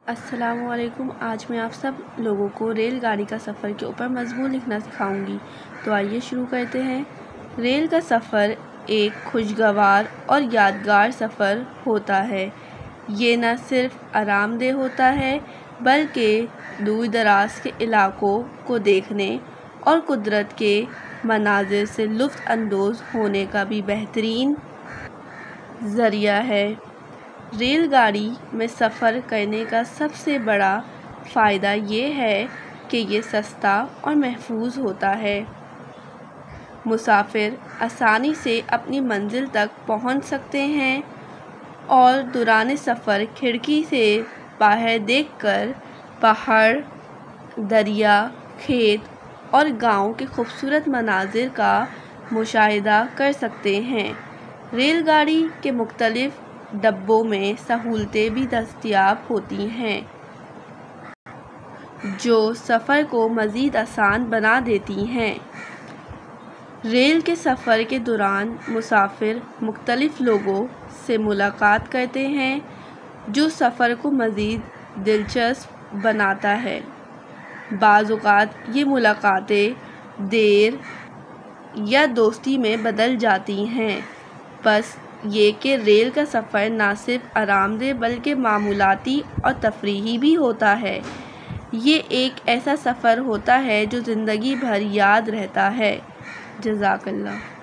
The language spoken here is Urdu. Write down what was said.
السلام علیکم۔ آج میں آپ سب لوگوں کو ریل گاڑی کا سفر کے اوپر مضمون لکھنا سکھاؤں گی۔ تو آئیے شروع کرتے ہیں۔ ریل کا سفر ایک خوشگوار اور یادگار سفر ہوتا ہے۔ یہ نہ صرف آرام دہ ہوتا ہے بلکہ دور دراز کے علاقوں کو دیکھنے اور قدرت کے مناظر سے لطف اندوز ہونے کا بھی بہترین ذریعہ ہے۔ ریل گاڑی میں سفر کرنے کا سب سے بڑا فائدہ یہ ہے کہ یہ سستا اور محفوظ ہوتا ہے۔ مسافر آسانی سے اپنی منزل تک پہنچ سکتے ہیں اور دوران سفر کھڑکی سے باہر دیکھ کر پہاڑ، دریا، کھیت اور گاؤں کے خوبصورت مناظر کا مشاہدہ کر سکتے ہیں۔ ریل گاڑی کے مختلف ڈبوں میں سہولتیں بھی دستیاب ہوتی ہیں جو سفر کو مزید آسان بنا دیتی ہیں۔ ریل کے سفر کے دوران مسافر مختلف لوگوں سے ملاقات کرتے ہیں جو سفر کو مزید دلچسپ بناتا ہے۔ بعض اوقات یہ ملاقاتیں دیر یا دوستی میں بدل جاتی ہیں۔ بس یہ کہ ریل کا سفر نہ صرف آرام دہ بلکہ معمولاتی اور تفریحی بھی ہوتا ہے۔ یہ ایک ایسا سفر ہوتا ہے جو زندگی بھر یاد رہتا ہے۔ جزاک اللہ۔